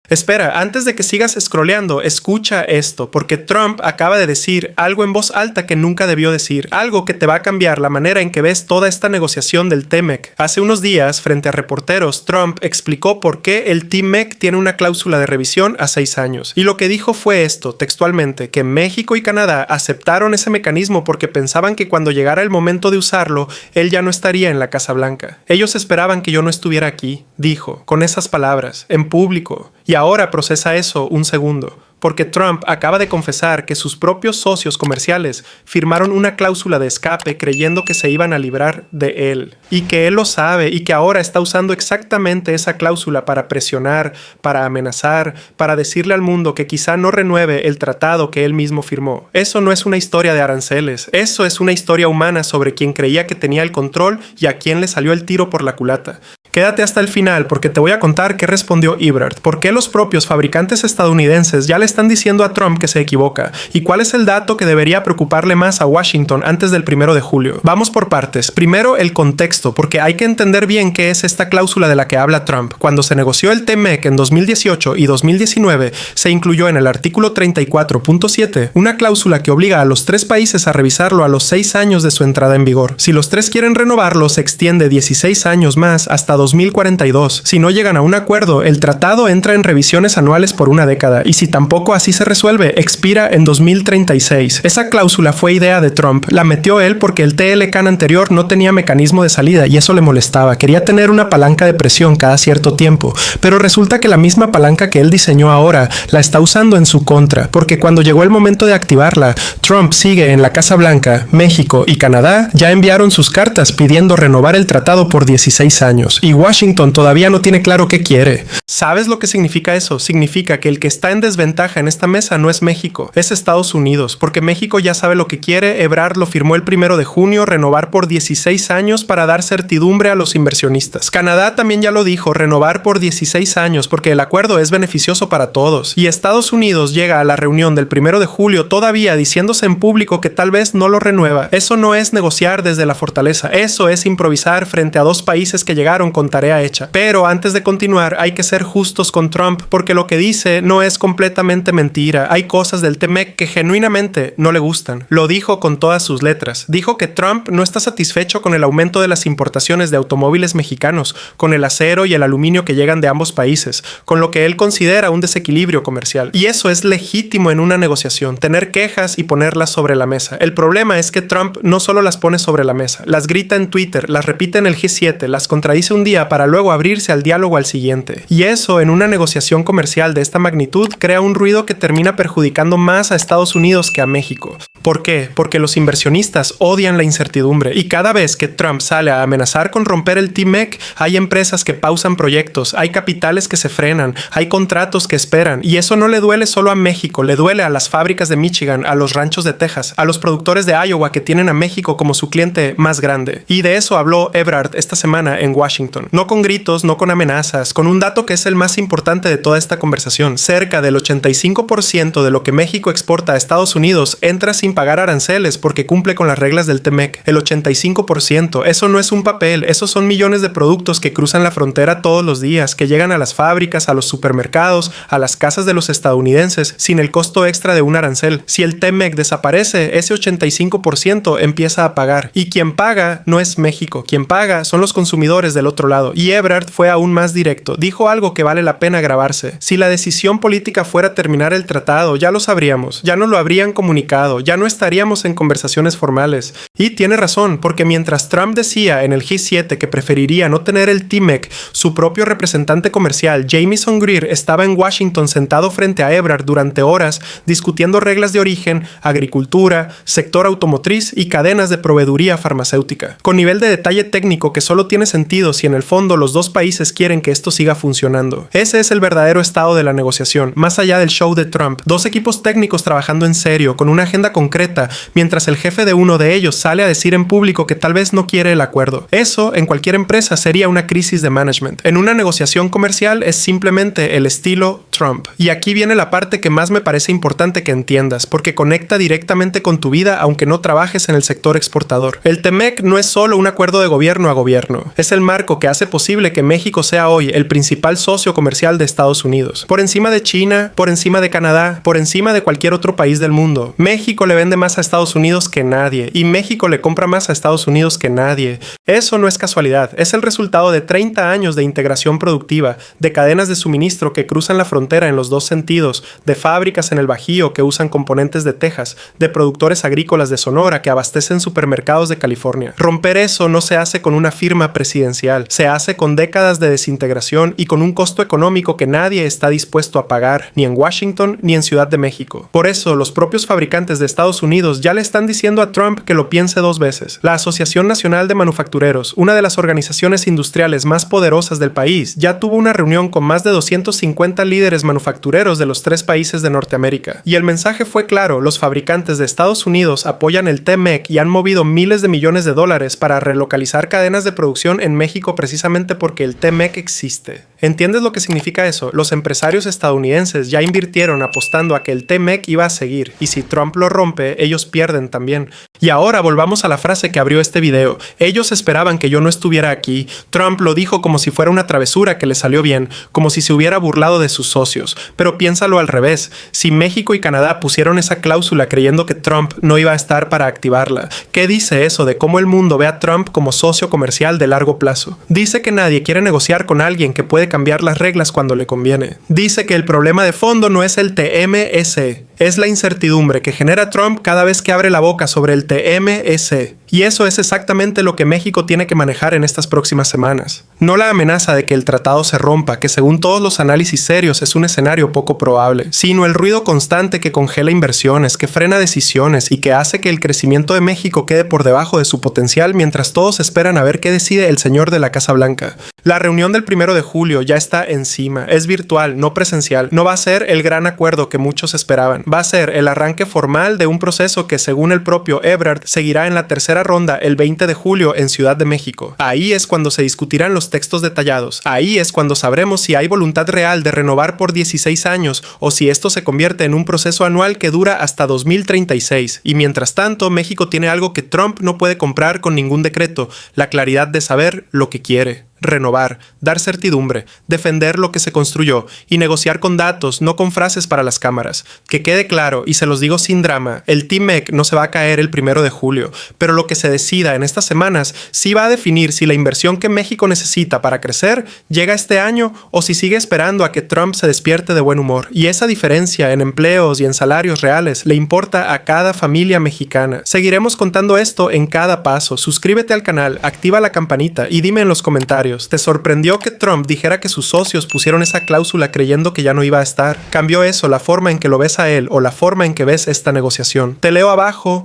Espera, antes de que sigas scrolleando, escucha esto, porque Trump acaba de decir algo en voz alta que nunca debió decir, algo que te va a cambiar la manera en que ves toda esta negociación del TMEC. Hace unos días, frente a reporteros, Trump explicó por qué el TMEC tiene una cláusula de revisión a 6 años. Y lo que dijo fue esto, textualmente, que México y Canadá aceptaron ese mecanismo porque pensaban que cuando llegara el momento de usarlo, él ya no estaría en la Casa Blanca. Ellos esperaban que yo no estuviera aquí, dijo, con esas palabras, en público. Y ahora procesa eso un segundo, porque Trump acaba de confesar que sus propios socios comerciales firmaron una cláusula de escape creyendo que se iban a librar de él, y que él lo sabe y que ahora está usando exactamente esa cláusula para presionar, para amenazar, para decirle al mundo que quizá no renueve el tratado que él mismo firmó. Eso no es una historia de aranceles, eso es una historia humana sobre quien creía que tenía el control y a quien le salió el tiro por la culata. Quédate hasta el final porque te voy a contar qué respondió Ebrard, por qué los propios fabricantes estadounidenses ya le están diciendo a Trump que se equivoca y cuál es el dato que debería preocuparle más a Washington antes del 1 de julio. Vamos por partes. Primero, el contexto, porque hay que entender bien qué es esta cláusula de la que habla Trump. Cuando se negoció el TMEC en 2018 y 2019, se incluyó en el artículo 34.7 una cláusula que obliga a los 3 países a revisarlo a los 6 años de su entrada en vigor. Si los 3 quieren renovarlo, se extiende 16 años más hasta 2042. Si no llegan a un acuerdo, el tratado entra en revisiones anuales por una década y si tampoco así se resuelve, expira en 2036. Esa cláusula fue idea de Trump. La metió él porque el TLCAN anterior no tenía mecanismo de salida y eso le molestaba. Quería tener una palanca de presión cada cierto tiempo, pero resulta que la misma palanca que él diseñó ahora la está usando en su contra, porque cuando llegó el momento de activarla, Trump sigue en la Casa Blanca, México y Canadá ya enviaron sus cartas pidiendo renovar el tratado por 16 años. Y Washington todavía no tiene claro qué quiere. ¿Sabes lo que significa eso? Significa que el que está en desventaja en esta mesa no es México, es Estados Unidos, porque México ya sabe lo que quiere. Ebrard lo firmó el 1 de junio, renovar por 16 años para dar certidumbre a los inversionistas. Canadá también ya lo dijo, renovar por 16 años, porque el acuerdo es beneficioso para todos. Y Estados Unidos llega a la reunión del 1 de julio todavía diciéndose en público que tal vez no lo renueva. Eso no es negociar desde la fortaleza, eso es improvisar frente a 2 países que llegaron con tarea hecha. Pero antes de continuar, hay que ser justos con Trump, porque lo que dice no es completamente mentira. Hay cosas del TMEC que genuinamente no le gustan. Lo dijo con todas sus letras. Dijo que Trump no está satisfecho con el aumento de las importaciones de automóviles mexicanos, con el acero y el aluminio que llegan de ambos países, con lo que él considera un desequilibrio comercial. Y eso es legítimo en una negociación, tener quejas y ponerlas sobre la mesa. El problema es que Trump no solo las pone sobre la mesa, las grita en Twitter, las repite en el G7, las contradice un día para luego abrirse al diálogo al siguiente. Y eso en una negociación comercial de esta magnitud crea un ruido que termina perjudicando más a Estados Unidos que a México. ¿Por qué? Porque los inversionistas odian la incertidumbre y cada vez que Trump sale a amenazar con romper el TMEC, hay empresas que pausan proyectos, hay capitales que se frenan, hay contratos que esperan y eso no le duele solo a México, le duele a las fábricas de Michigan, a los ranchos de Texas, a los productores de Iowa que tienen a México como su cliente más grande. Y de eso habló Ebrard esta semana en Washington. No con gritos, no con amenazas, con un dato que es el más importante de toda esta conversación. Cerca del 85% de lo que México exporta a Estados Unidos entra sin pagar aranceles porque cumple con las reglas del TMEC. El 85%. Eso no es un papel, esos son millones de productos que cruzan la frontera todos los días, que llegan a las fábricas, a los supermercados, a las casas de los estadounidenses sin el costo extra de un arancel. Si el TMEC desaparece, ese 85% empieza a pagar. Y quien paga no es México, quien paga son los consumidores del otro lado. Y Ebrard fue aún más directo. Dijo algo que vale la pena grabarse. Si la decisión política fuera terminar el tratado, ya lo sabríamos, ya nos lo habrían comunicado, ya no estaríamos en conversaciones formales. Y tiene razón, porque mientras Trump decía en el G7 que preferiría no tener el TMEC, su propio representante comercial, Jamieson Greer, estaba en Washington sentado frente a Ebrard durante horas discutiendo reglas de origen, agricultura, sector automotriz y cadenas de proveeduría farmacéutica, con nivel de detalle técnico que solo tiene sentido si en el fondo los 2 países quieren que esto siga funcionando. Ese es el verdadero estado de la negociación, más allá del show de Trump. 2 equipos técnicos trabajando en serio, con una agenda concreta, mientras el jefe de uno de ellos sale a decir en público que tal vez no quiere el acuerdo. Eso, en cualquier empresa, sería una crisis de management. En una negociación comercial es simplemente el estilo Trump. Y aquí viene la parte que más me parece importante que entiendas, porque conecta directamente con tu vida aunque no trabajes en el sector exportador. El TMEC no es solo un acuerdo de gobierno a gobierno, es el marco que que hace posible que México sea hoy el principal socio comercial de Estados Unidos. Por encima de China, por encima de Canadá, por encima de cualquier otro país del mundo. México le vende más a Estados Unidos que nadie, y México le compra más a Estados Unidos que nadie. Eso no es casualidad, es el resultado de 30 años de integración productiva, de cadenas de suministro que cruzan la frontera en los dos sentidos, de fábricas en el Bajío que usan componentes de Texas, de productores agrícolas de Sonora que abastecen supermercados de California. Romper eso no se hace con una firma presidencial, se hace con décadas de desintegración y con un costo económico que nadie está dispuesto a pagar, ni en Washington ni en Ciudad de México. Por eso, los propios fabricantes de Estados Unidos ya le están diciendo a Trump que lo piense dos veces. La Asociación Nacional de Manufactureros, una de las organizaciones industriales más poderosas del país, ya tuvo una reunión con más de 250 líderes manufactureros de los 3 países de Norteamérica. Y el mensaje fue claro, los fabricantes de Estados Unidos apoyan el TMEC y han movido miles de millones de dólares para relocalizar cadenas de producción en México precisamente porque el TMEC existe. ¿Entiendes lo que significa eso? Los empresarios estadounidenses ya invirtieron apostando a que el TMEC iba a seguir, y si Trump lo rompe, ellos pierden también. Y ahora volvamos a la frase que abrió este video. Ellos esperaban que yo no estuviera aquí. Trump lo dijo como si fuera una travesura que le salió bien, como si se hubiera burlado de sus socios. Pero piénsalo al revés. Si México y Canadá pusieron esa cláusula creyendo que Trump no iba a estar para activarla, ¿qué dice eso de cómo el mundo ve a Trump como socio comercial de largo plazo? Dice que nadie quiere negociar con alguien que puede cambiar las reglas cuando le conviene. Dice que el problema de fondo no es el TMS, es la incertidumbre que genera Trump cada vez que abre la boca sobre el TMS. Y eso es exactamente lo que México tiene que manejar en estas próximas semanas. No la amenaza de que el tratado se rompa, que según todos los análisis serios es un escenario poco probable, sino el ruido constante que congela inversiones, que frena decisiones y que hace que el crecimiento de México quede por debajo de su potencial mientras todos esperan a ver qué decide el señor de la Casa Blanca. La reunión del 1 de julio ya está encima, es virtual, no presencial, no va a ser el gran acuerdo que muchos esperaban, va a ser el arranque formal de un proceso que según el propio Ebrard seguirá en la tercera ronda el 20 de julio en Ciudad de México. Ahí es cuando se discutirán los textos detallados. Ahí es cuando sabremos si hay voluntad real de renovar por 16 años o si esto se convierte en un proceso anual que dura hasta 2036. Y mientras tanto, México tiene algo que Trump no puede comprar con ningún decreto: la claridad de saber lo que quiere. Renovar, dar certidumbre, defender lo que se construyó y negociar con datos, no con frases para las cámaras. Que quede claro, y se los digo sin drama, el TMEC no se va a caer el 1 de julio, pero lo que se decida en estas semanas sí va a definir si la inversión que México necesita para crecer llega este año o si sigue esperando a que Trump se despierte de buen humor. Y esa diferencia en empleos y en salarios reales le importa a cada familia mexicana. Seguiremos contando esto en cada paso. Suscríbete al canal, activa la campanita y dime en los comentarios, ¿te sorprendió que Trump dijera que sus socios pusieron esa cláusula creyendo que ya no iba a estar? ¿Cambió eso la forma en que lo ves a él o la forma en que ves esta negociación? Te leo abajo.